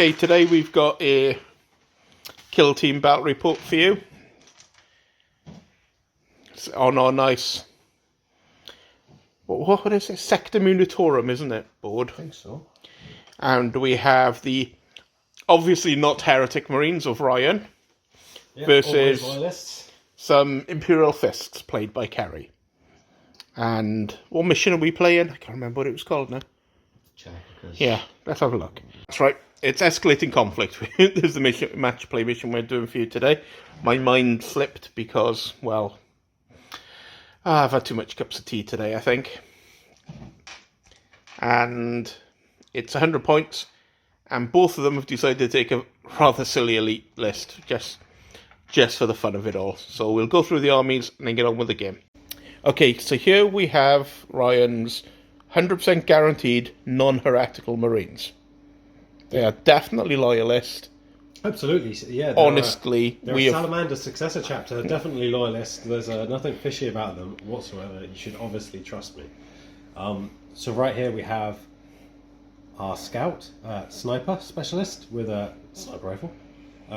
Okay, today we've got a kill team battle report for you. It's on our nice, what is it? Sector Munitorum, isn't it? Board. I think so. And we have the obviously not Heretic Marines of Ryan versus some Imperial Fists played by Ceri. And what mission are we playing? I can't remember what it was called now. Yeah, let's have a look. That's right. It's Escalating Conflict. This is the match play mission we're doing for you today. My mind slipped because, well, I've had too much cups of tea today, I think. And it's 100 points. And both of them have decided to take a rather silly elite list, just for the fun of it all. So we'll go through the armies and then get on with the game. Okay, so here we have Ryan's 100% guaranteed non-heretical Marines. They are definitely loyalist. Absolutely, yeah. Honestly, they're Salamanders Successor Chapter, definitely loyalist. There's nothing fishy about them whatsoever. You should obviously trust me. So right here we have our Scout, Sniper Specialist with a sniper rifle.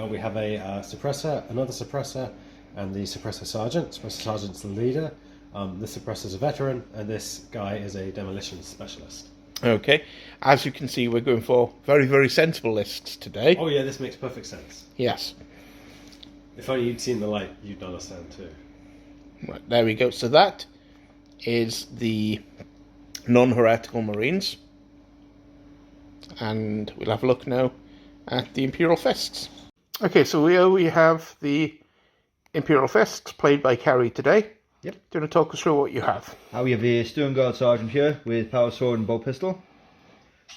We have a Suppressor, another Suppressor, and the Suppressor Sergeant. Suppressor Sergeant's the leader. The Suppressor's a veteran, and this guy is a Demolitions Specialist. Okay, as you can see, we're going for very, very sensible lists today. Oh yeah, this makes perfect sense. Yes. If only you'd seen the light, you'd understand too. Right, there we go. So that is the non-heretical Marines. And we'll have a look now at the Imperial Fists. Okay, so here we have the Imperial Fists played by Ceri today. Yep. Do you want to talk us through what you have? We have a Sternguard Sergeant here with power sword and bolt pistol.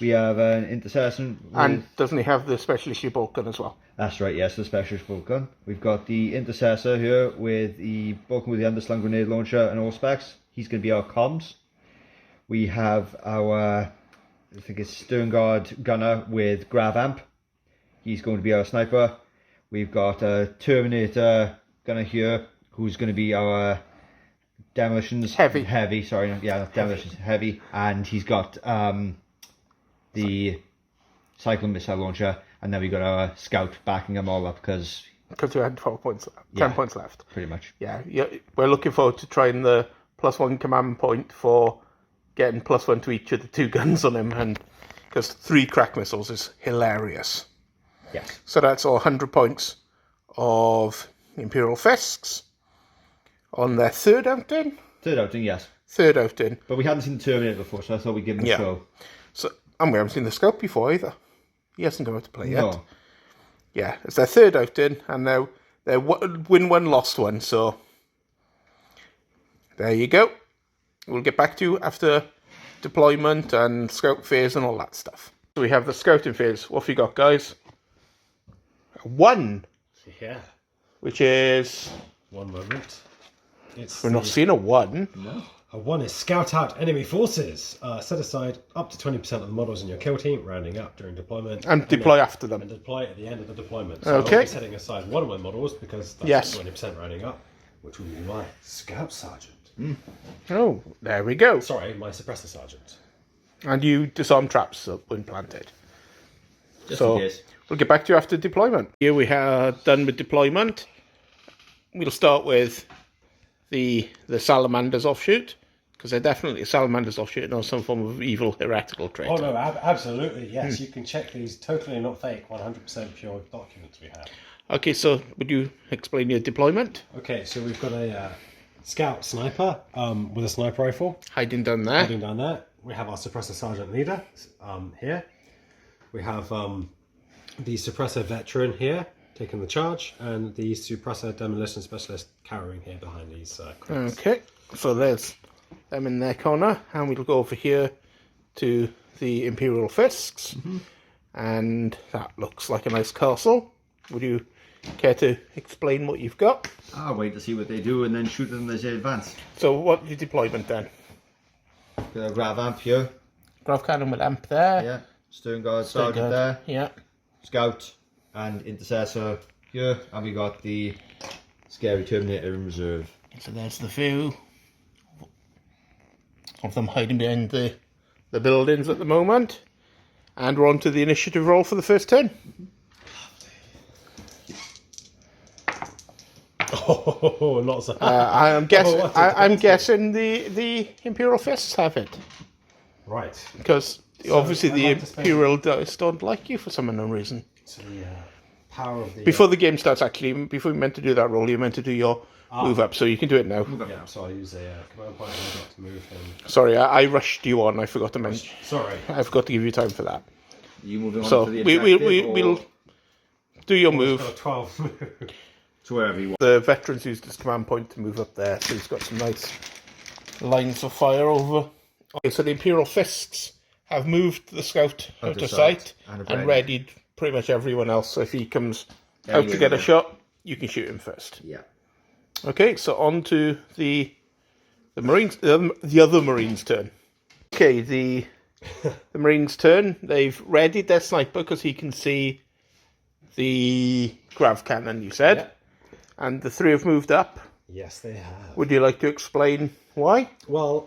We have an Intercessor with... And doesn't he have the special issue boltgun as well? That's right, yes, the specialist boltgun. We've got the Intercessor here with the boltgun with the underslung grenade launcher and all specs. He's going to be our comms. We have our, I think it's Sternguard Gunner with grav amp. He's going to be our sniper. We've got a Terminator Gunner here who's going to be our Demolitions heavy, sorry, yeah, Demolitions heavy, and he's got the cyclone missile launcher, and then we got our Scout backing them all up because we had 12 points, 10 points left. Pretty much. Yeah, we're looking forward to trying the +1 command point for getting +1 to each of the 2 guns on him, and because 3 crack missiles is hilarious. Yes. So that's all 100 points of Imperial Fists. On their third outing? Third outing, yes. Third outing. But we hadn't seen the Terminator before, so I thought we'd give him a show. So, and we haven't seen the Scout before either. He hasn't come out to play yet. No. Yeah, it's their third outing, and now they're win one, lost one, so there you go. We'll get back to you after deployment and Scout phase and all that stuff. So we have the Scouting phase. What have you got, guys? 1. Yeah. Which is... One moment. We're not seeing a 1. No. A 1 is scout out enemy forces. Set aside up to 20% of the models in your kill team, rounding up during deployment. And deploy after them. And deploy at the end of the deployment. So okay. I'll be setting aside one of my models because that's 20% rounding up, which will be my Scout Sergeant. Oh, there we go. Sorry, my Suppressor Sergeant. And you disarm traps when planted. Just in case. We'll get back to you after deployment. Here we are done with deployment. We'll start with the Salamanders offshoot, because they're definitely a Salamanders offshoot or some form of evil heretical trait. Oh no, absolutely, yes. You can check these totally not fake, 100% pure documents we have. Okay, so would you explain your deployment? Okay, so we've got a Scout Sniper with a sniper rifle. Hiding down there. Hiding down there. We have our Suppressor Sergeant Leader here. We have the Suppressor Veteran here, taking the charge, and the Suppressor Demolition Specialist carrying here behind these crates. Okay, so there's them in their corner, and we'll go over here to the Imperial Fists, and that looks like a nice castle. Would you care to explain what you've got? I'll wait to see what they do and then shoot them as they advance. So what's your deployment then? Got a grav amp here. Grav cannon with amp there. Yeah. Sternguard Sergeant there. Yeah. Scout and Intercessor here, and we got the scary Terminator in reserve. So there's the view of them hiding behind the buildings at the moment. And we're on to the initiative roll for the first turn. Oh, not so. I'm guessing the Imperial Fists have it. Right. Because obviously I'd the like to spend- Imperial dice don't like you for some unknown reason. So the power of the... Before the game starts, actually, before you meant to do that roll, you meant to do your move up, so you can do it now. Yeah, so I use a command point and I got to move him. Sorry, I rushed you on. I forgot to mention. Sorry. I forgot to give you time for that. You moving on So to the we'll do your move. Got a 12 move. to wherever you want. The veterans used his command point to move up there, so he's got some nice lines of fire over. Okay, so the Imperial Fists have moved the scout out of sight and readied pretty much everyone else. So if he comes out to get a shot, you can shoot him first. Yeah. Okay, so on to the Marines, the other Marines' turn. Okay, the Marines' turn. They've readied their sniper because he can see the grav cannon, you said. Yeah. And the three have moved up. Yes, they have. Would you like to explain why? Well,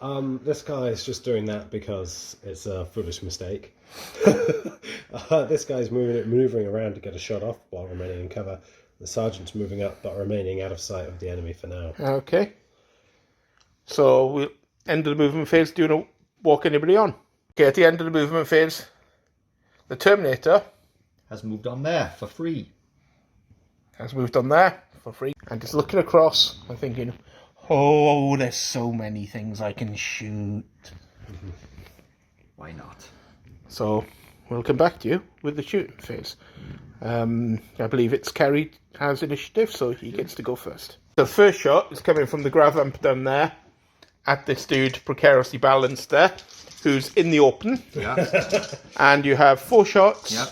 this guy is just doing that because it's a foolish mistake. This guy's maneuvering around to get a shot off while remaining in cover. The sergeant's moving up but remaining out of sight of the enemy for now. Okay. So we'll end of the movement phase. Do you want to walk anybody on? Okay, at the end of the movement phase, the Terminator Has moved on there for free. has moved on there for free. And just looking across and thinking, oh, there's so many things I can shoot. Why not? So we'll come back to you with the shooting phase. I believe it's Ceri has initiative, so he gets to go first. The first shot is coming from the grav amp down there at this dude precariously balanced there, who's in the open. Yeah. And you have 4 shots. Yeah.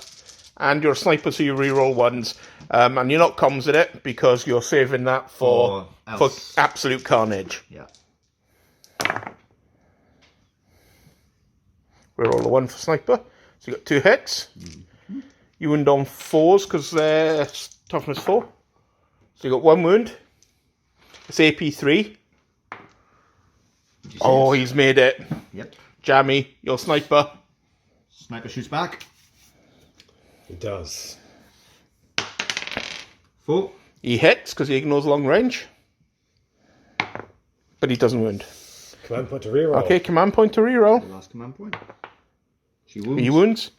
And you're a sniper, so you reroll ones. And you're not comms at it because you're saving that for absolute carnage. Yeah. Reroll a 1 for sniper. So you got 2 hits. Mm-hmm. You wound on 4s because they're toughness 4. So you got 1 wound. It's AP 3. Oh, he's made it. Yep. Jammy, your sniper. Sniper shoots back. He does. 4. He hits because he ignores long range. But he doesn't wound. Command point to reroll. Okay, command point to reroll. The last command point. She wounds. He wounds.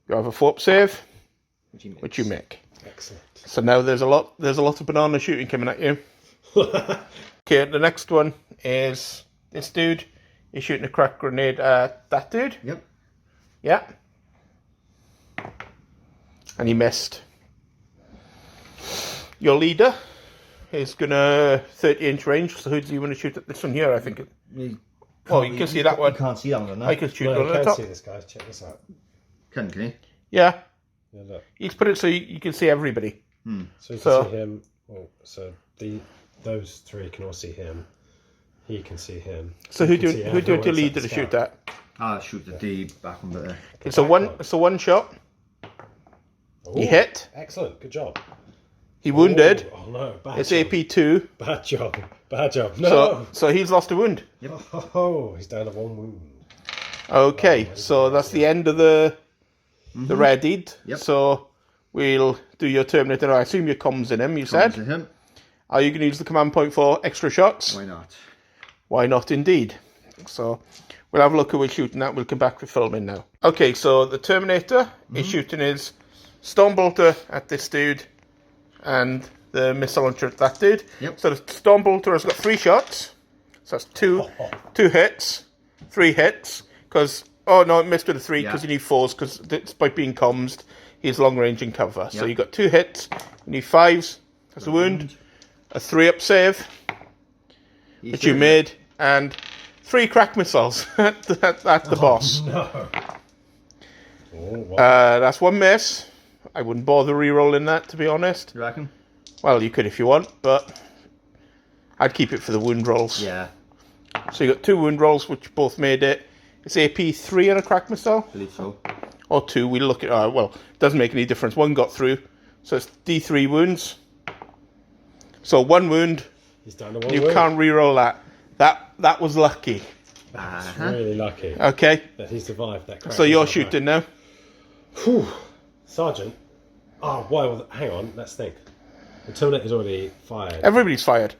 You have a 4-up save, which you make. Excellent. So now there's a lot of banana shooting coming at you. Okay, the next one is this dude. He's shooting a crack grenade at that dude. Yep. Yeah. And he missed. Your leader is gonna 30-inch range. So who do you want to shoot at this one here? I think. You can see that one. You can't see that one, no? I can shoot No, one you at the can top. see this, guys. Check this out. Can you? Yeah. Yeah, look. He's put it so you can see everybody. So you can So- see him. Oh, so those 3 can all see him. He can see him. So You who can do see you everyone want your leader except to the shoot scout. at? Ah, shoot the D back on the... It's a one shot. Ooh, He hit. Excellent. Good job. He wounded. Oh no. Bad It's job. AP2. Bad job. Bad job. No. So he's lost a wound. Oh, he's down to 1 wound. Okay, so that's the end of the readied. Yep. So we'll do your Terminator. I assume your comms in him, you said. To him. Are you going to use the command point for extra shots? Why not? Why not indeed? So we'll have a look who we're shooting at. We'll come back to filming now. Okay, so the Terminator is shooting his Stormbolter at this dude and the missile launcher at that dude. Yep. So the Stormbolter has got 3 shots. So that's two hits, 3 hits. Because, oh no, it missed with a 3 because you need 4s because it's by being comms. He's long range and cover. So you got 2 hits, you need 5s. That's a wound. A 3-up save, which you made, and 3 crack missiles at the boss. No. Oh, wow. That's 1 miss. I wouldn't bother re-rolling that, to be honest. You reckon? Well, you could if you want, but I'd keep it for the wound rolls. Yeah. So you got 2 wound rolls, which both made it. It's AP 3 on a crack missile, I believe so. or 2. We look at. Well, it doesn't make any difference. 1 got through, so it's D3 wounds. So 1 wound. He's down to 1 You wound. can't re-roll that. That was lucky. That's really lucky Okay. that he survived that crack. So you're shooting now. Whew. Sergeant. Oh, well, hang on. Let's think. The Terminator's already fired. Everybody's fired.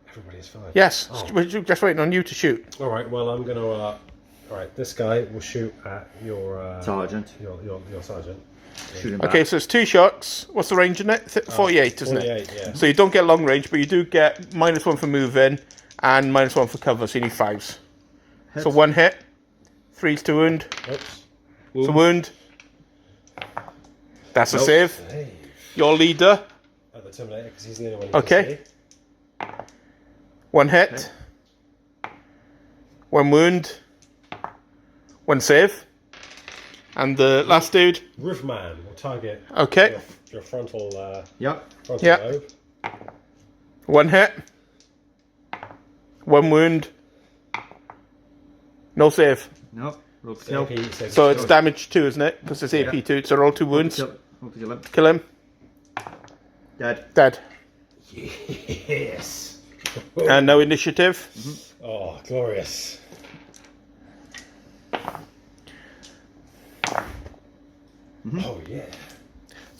Everybody's fired. Yes. Oh. We're just waiting on you to shoot. All right. Well, I'm gonna. All right. This guy will shoot at your Sergeant. Your sergeant. Shoot him back. Okay, so it's 2 shots. What's the range in it? 48, isn't it? 48, yeah. So you don't get long range, but you do get -1 for moving and -1 for cover, so you need 5s. Hit. So 1 hit, 3's to wound. Oops. It's a wound. That's a Nope. save. Hey. Your leader, At the Terminator, because he's the only one you Okay. can see. 1 hit, 1 wound, 1 save. And the last dude, Roofman will target okay, your frontal Yep. Yeah. lobe. 1 hit, 1 wound, no save. No. Roll to So, kill. So it's damage 2, isn't it? Because it's AP 2, so roll 2 wounds. Roll to kill him. Kill him. Dead. Dead. Yes. And no initiative. Oh, glorious. Oh yeah.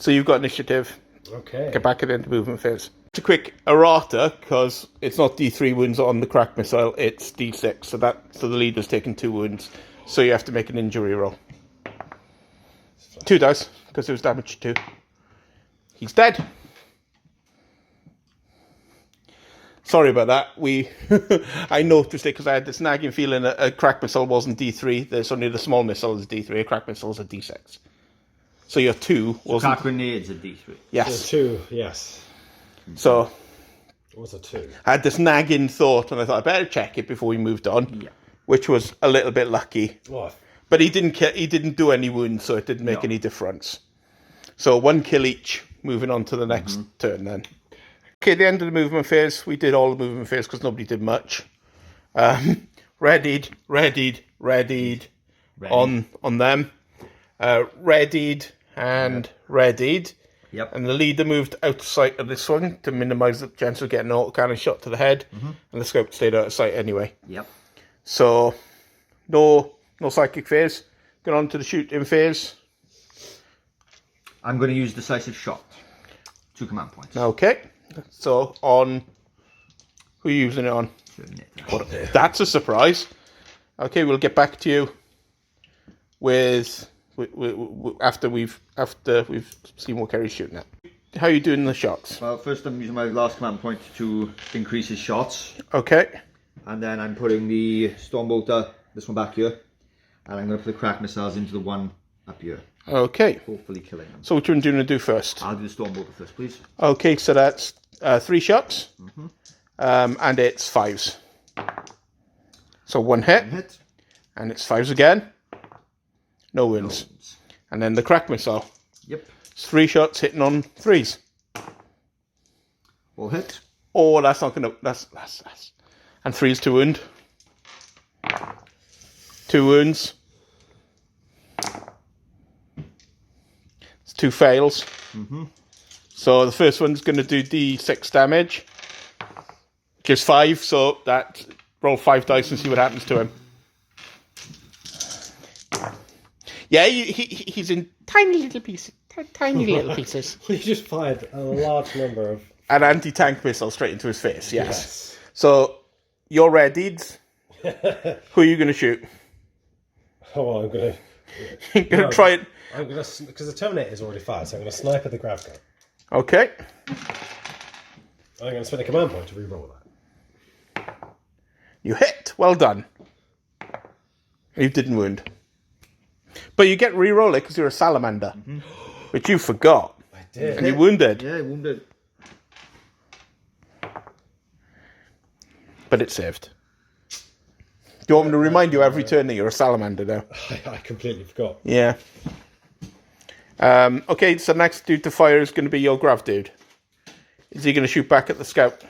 So you've got initiative. Okay. Get back at the end of movement phase. It's a quick errata because it's not D3 wounds on the crack missile, it's D6. So the leader's taken 2 wounds. So you have to make an injury roll. 2 dice because it was damage 2. He's dead. Sorry about that. I noticed it because I had this nagging feeling that a crack missile wasn't D3. There's only the small missile is D3. A crack missile is a D6. So your 2 wasn't. Crack grenades at D3. Yes. 2, yes. So It was a 2. I had this nagging thought, and I thought I better check it before we moved on. Yeah. Which was a little bit lucky. What? But he didn't do any wounds, so it didn't make any difference. So 1 kill each. Moving on to the next turn then. Okay, the end of the movement phase. We did all the movement phase because nobody did much. Readied on them. Readied and readied. Yep. And the leader moved out of sight of this one to minimise the chance of getting an autocannon shot to the head. And the scope stayed out of sight anyway. Yep. So, no psychic phase. Going on to the shooting phase. I'm going to use decisive shot. 2 command points. Okay. So, on... Who are you using it on? That's a surprise. Okay, we'll get back to you with after we've seen what Ceri's shooting at. How are you doing the shots? Well, first I'm using my last command point to increase his shots. Okay. And then I'm putting the Stormbolter, this one back here. And I'm going to put the crack missiles into the one up here. Okay. Hopefully killing them. So which one do you want to do first? I'll do the Stormbolter first, please. Okay, so that's 3 shots. And it's 5s. So 1 hit. Hit. And it's 5s again. No wounds. And then the crack missile. Yep. It's 3 shots hitting on 3s. All hit. Oh, that's not going to... That's... And 3's to wound. 2 wounds. It's 2 fails. So the first one's going to do D6 damage. Which is 5, so that... Roll 5 dice and see what happens to him. Yeah, he's in tiny little pieces. Tiny little pieces. You just fired a large number of... An anti-tank missile straight into his face, yes. So, you're readied. Who are you going to shoot? Oh, I'm going to... You're going to try it. I'm going to... Because the Terminator's already fired, so I'm going to snipe at the grav gun. Okay. I'm going to spend a command point to re-roll that. You hit. Well done. You didn't wound. But you get re-roll it because you're a salamander. Which you forgot. I did. And you wounded. Yeah, wounded. But it saved. Do you want me to remind you every turn that you're a salamander now? I completely forgot. Yeah. Okay, so next dude to fire is going to be your grav dude. Is he going to shoot back at the scout?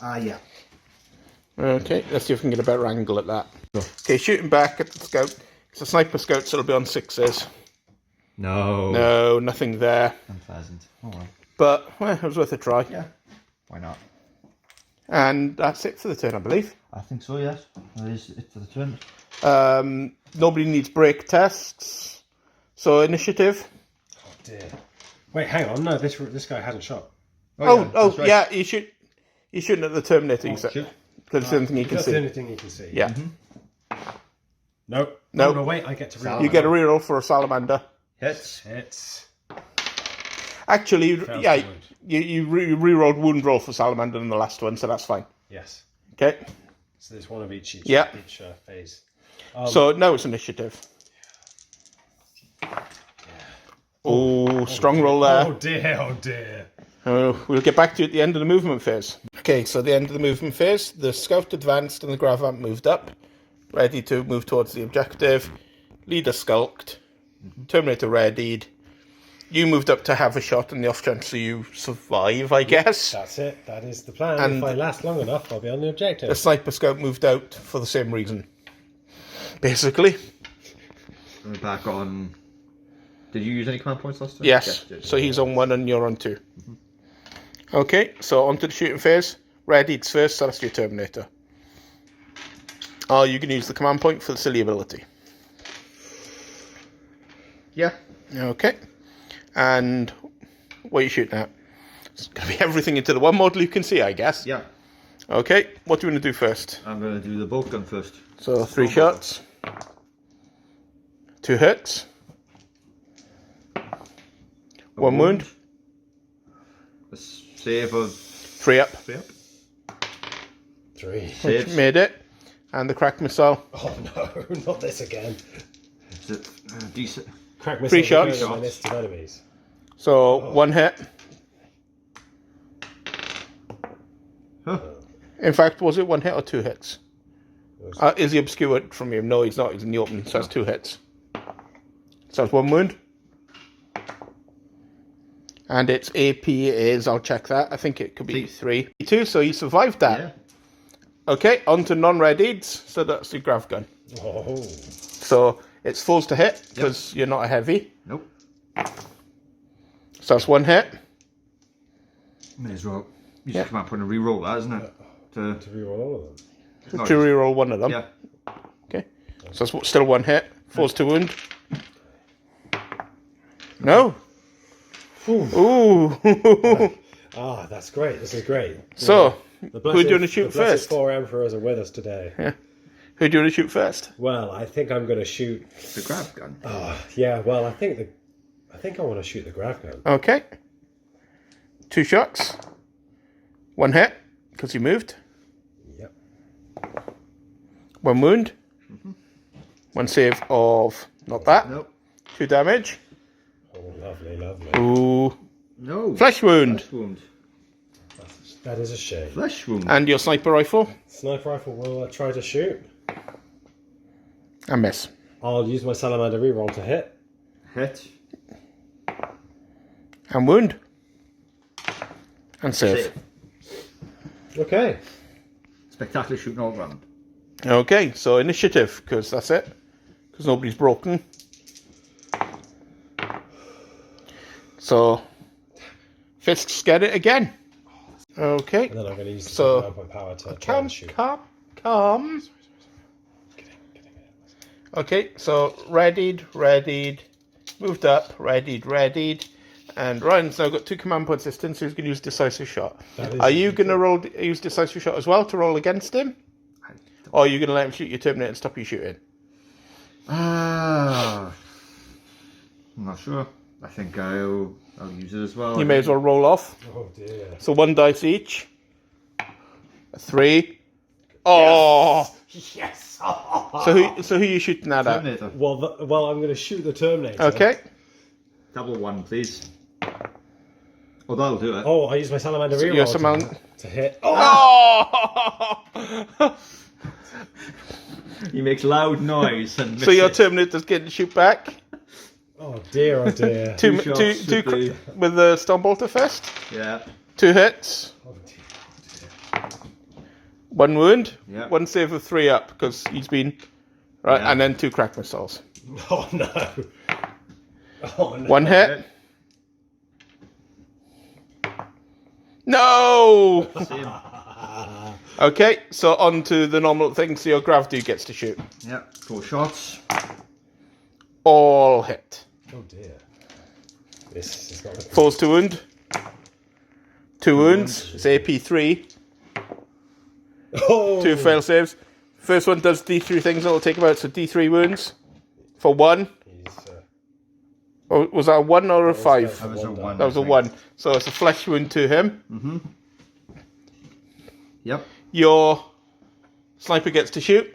Yeah. Okay, let's see if we can get a better angle at that. Okay, shooting back at the scout. It's a sniper scout, so it'll be on 6s. No. No, nothing there. Unpleasant. Oh well. But, well, it was worth a try. Yeah. Why not? And that's it for the turn, I believe. I think so, yes. That is it for the turn. Nobody needs break tests. So initiative. Oh dear. Wait, hang on. No, this guy hasn't shot. That's right. Yeah, you shouldn't at the Terminator, you said. Shoot. Because it's the only thing you can That's the see. only thing you can see. Yeah. Nope. No. No, wait, I get to reroll. You get a reroll for a salamander. Hits. Hits. Actually, Fails yeah, to wound. you rerolled wound roll for salamander in the last one, so that's fine. Yes. Okay. So there's one of each Yeah. phase. So now it's initiative. Oh, strong roll there. Oh dear, oh dear. We'll get back to you at the end of the movement phase. Okay, so the end of the movement phase, the scout advanced and the Gravamp moved up, ready to move towards the objective. Leader skulked. Terminator readied. You moved up to have a shot in the off chance so you survive, I guess. That's it. That is the plan. And if I last long enough, I'll be on the objective. The sniper scout moved out for the same reason. Basically. We're back on. Did you use any command points last time? Yes. So he's on 1 and you're on 2. Okay, so on to the shooting phase. Readied's first, so that's your Terminator. Oh, you can use the command point for the silly ability. Yeah. Okay. And what are you shooting at? It's going to be everything into the one model you can see, I guess. Yeah. Okay, what do you want to do first? I'm going to do the boltgun first. So 3 shots. 2 hits. 1 wound. A save of 3 up. 3 up. 3. Which Saves. made it. And the crack missile. Oh no, not this again. Is it decent? Crack 3 shots. On my list of enemies. So 1 hit. Huh. In fact, was it 1 hit or 2 hits? Is he obscured from you? No, he's not. He's in the open. So that's 2 hits. So that's 1 wound. And its AP is, I'll check that. I think it could be 3. 2, so you survived that. Yeah. Okay, on to non-readieds. So that's the grav gun. Oh. So it's falls to hit because you're not a heavy. Nope. So that's 1 hit. May as well use the command point and re-roll that, isn't it? To reroll all of them. No, To reroll 1 of them. Yeah. Okay. So that's still 1 hit. Falls to wound. No. Ooh. Ah, that's great. This is great. So, The who do you want to shoot the blessed first? 4 emperors are with us today. Who do you want to shoot first? Well, I think I'm going to shoot. The grav gun. Yeah, well, I think I want to shoot the grav gun. Okay. 2 shots. 1 hit, because you moved. Yep. 1 wound. 1 save of not that. Nope. 2 damage. Oh, lovely, lovely. Ooh. No. Flesh wound. Flesh wound. That is a shame. Flesh wound. And your sniper rifle. Sniper rifle will try to shoot. And miss. I'll use my salamander reroll to hit. Hit. And wound. And save. Okay. Spectacular shooting all round. Okay, so initiative, because that's it. Because nobody's broken. So, Fists get it again. Okay. And then I'm going to use So, the command point power to try Come. and shoot. Get in. Okay, so readied, moved up, readied, and Ryan's now got 2 command point distance, so he's going to use decisive shot. Are you going to use decisive shot as well to roll against him? Or are you going to let him shoot your Terminator and stop you shooting? I'm not sure. I think I'll use it as well. You may as well roll off. Oh dear. So 1 dice each. 3. Oh! Yes. So who are you shooting that at? Terminator. Well, I'm going to shoot the Terminator. Okay. Double 1, please. Oh, that'll do it. Oh, I use my salamander So reroll your Salamand- to hit. Oh! Oh! He makes loud noise and So your misses. Terminator's getting to shoot back. Oh dear, oh dear. Two shots with would the Stormbolter Fist. Yeah. 2 hits. Oh dear. 1 wound. Yeah. 1 save of 3 up because he's been right, Yeah. and then 2 crack missiles. Oh no. Oh no. 1 hit. No. Same. Okay, so on to the normal thing. So your grav dude gets to shoot. Yeah. 4 shots. All hit. Oh dear. This is not... Force to wound. 2 wounds. It's AP3. Oh! 2 fail saves. First one does D3 things. It'll take him out. So D3 wounds for 1. Oh, was that a 1 or a 5? That was a 1. That was a 1. So it's a flesh wound to him. Mm-hmm. Yep. Your sniper gets to shoot.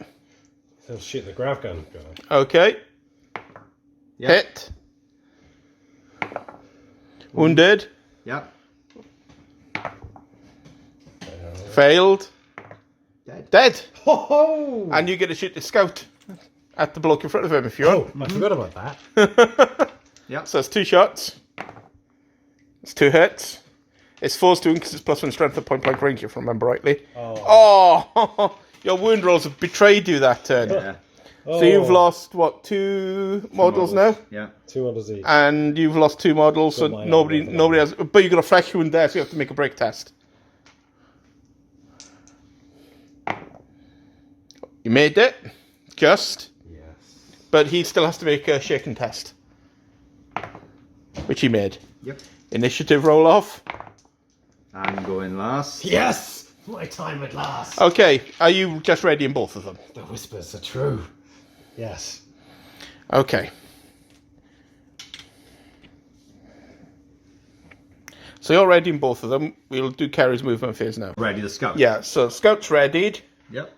He'll shoot the grav gun guy. Okay. Yep. Hit. Wounded. Yep. Failed. Dead. Ho-ho! And you get to shoot the scout at the bloke in front of him if you want. I forgot about that. Yep. So it's 2 shots. It's 2 hits. It's forced to win because it's +1 strength at point blank range, if I remember rightly. Oh, your wound rolls have betrayed you that turn. Yeah. So you've lost, what, 2 models now? Yeah. 2 models each. And you've lost 2 models, so my nobody armor. has... But you got a flesh wound there, so you have to make a break test. You made it. Just. Yes. But he still has to make a shaken test. Which he made. Yep. Initiative roll off. I'm going last. Yes! My time at last! Okay, are you just ready in both of them? The whispers are true. Yes. Okay. So you're ready in both of them. We'll do Ceri's movement phase now. Ready to scout. Yeah, so Scout's readied. Yep.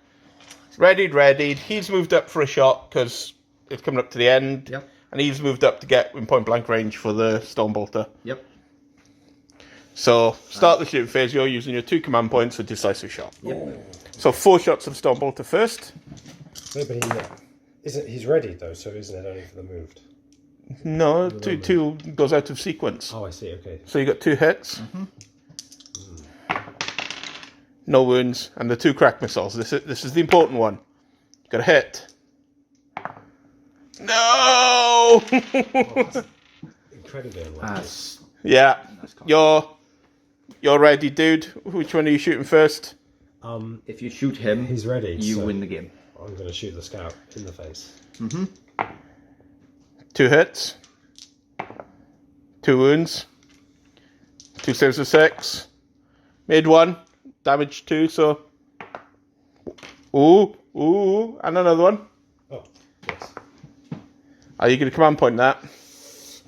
Readied. He's moved up for a shot because it's coming up to the end. Yep. And he's moved up to get in point blank range for the Stone Bolter. Yep. So, start the shooting phase. You're using your 2 command points for decisive shot. Yep. So, 4 shots of Stone Bolter first. No, but he's ready though, so isn't it only for the moved? No, two goes out of sequence. Oh, I see, okay. So, you got 2 hits. No wounds. And the 2 crack missiles. This is the important one. You got a hit. No! Incredibly unlucky. Yeah. You're ready, dude. Which one are you shooting first? If you shoot him, He's ready. you so win the game. I'm going to shoot the scout in the face. 2 hits. 2 wounds. 2 saves of 6. Made 1. Damage 2, so... Ooh, and another one. Oh, yes. Are you going to command point that?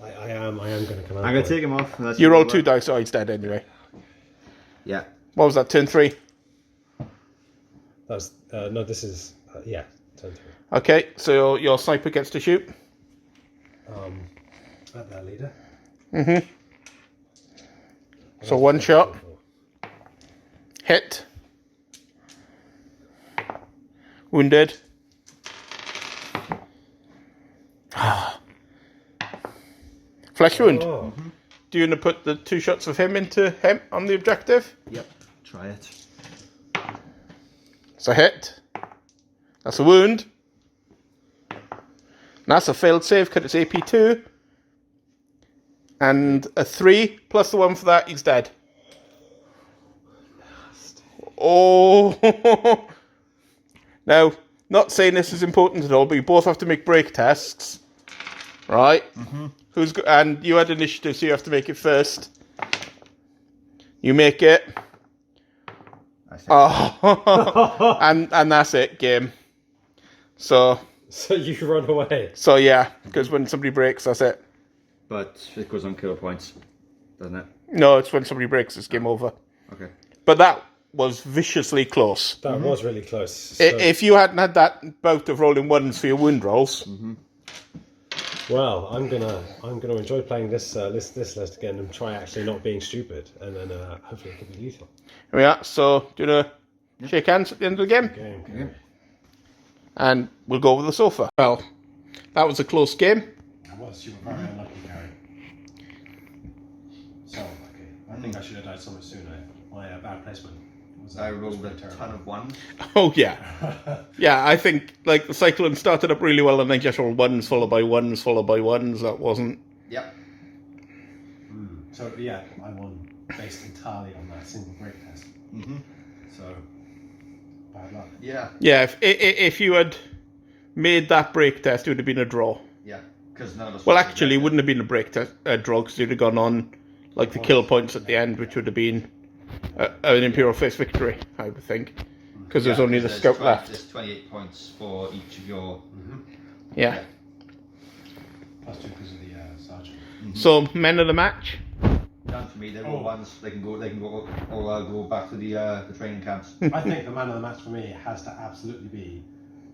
I am going to command. I'm going to take him off. You roll 2 dice, oh, he's dead anyway. Yeah. What was that, turn 3? That's no. This is yeah. Turn 3. Okay, so your sniper gets to shoot. At that leader. So 1 shot. Hit. Wounded. Flesh wound. Oh. Do you want to put the 2 shots of him into him on the objective? Yep. Try it. It's a hit. That's a wound. That's a failed save because it's AP2. And a 3 plus the 1 for that, he's dead. Oh. Now, not saying this is important at all, but you both have to make break tests. Right? And you had initiative, so you have to make it first. You make it. Oh. and that's it, game. So you run away. So yeah, because when somebody breaks, that's it. But it goes on kill points, doesn't it? No, it's when somebody breaks, it's game over. Okay. But that was viciously close. That was really close. So, If you hadn't had that bout of rolling 1s for your wound rolls, well, I'm gonna enjoy playing this list again and try actually not being stupid, and then hopefully it can be lethal. here we are. So do you want to shake hands at the end of the game? Okay. And we'll go over the sofa. Well, that was a close game. Was you were very unlucky, Gary. So unlucky. I think I should have died so much sooner. My bad placement. I rolled a ton of 1s. Oh yeah, yeah. I think like the cyclone started up really well, and then just rolled 1s followed by 1s followed by 1s. That wasn't. Yep. So yeah, I won based entirely on that single break test. So bad luck. Yeah. Yeah. If you had made that break test, it would have been a draw. Yeah. Because none of us. Well, actually, it wouldn't have been a break draw because you'd have gone on like the kill points at the end, which would have been an Imperial Fist victory, I would think, because there's only the scout left. There's 28 points for each of your. Yeah. Plus 2 because of the sergeant. So men of the match. None for me. They're all ones. They can go. They can go. All go back to the training camps. I think the man of the match for me has to absolutely be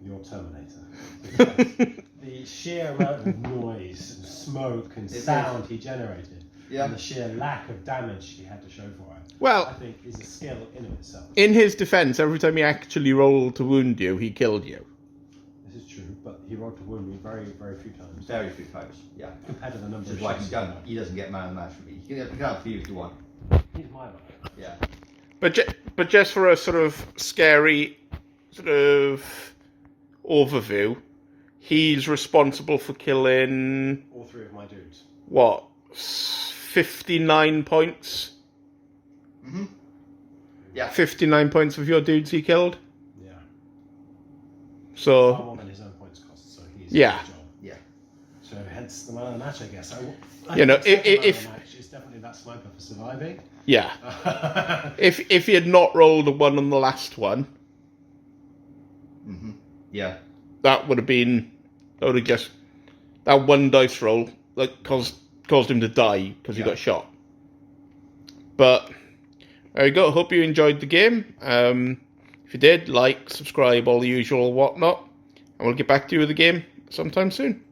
your Terminator. Because the sheer amount of noise and smoke and sound he generated, and the sheer lack of damage he had to show for it, Well, I think is a skill in of itself. In his defence, every time he actually rolled to wound you, he killed you. This is true, but he rolled to wound me very, very few times. Very few times. Yeah. Compared to the number of Like shots. he doesn't get man of the match for me. He can have a few if you want. He's my man. Yeah. But just for a sort of scary sort of overview, he's responsible for killing All 3 of my dudes. what 59 points. Yeah. 59 points of your dudes he killed. Yeah. So Far more than his own points cost, so he's Yeah. a good job. Yeah. So hence the man of the match, I guess. You know, think the man if- of the match is definitely that sniper for surviving. yeah, if he had not rolled a 1 on the last one, Yeah. that would have just that 1 dice roll that caused him to die because he got shot. But there you go. Hope you enjoyed the game. If you did, like, subscribe, all the usual whatnot, and we'll get back to you with the game sometime soon.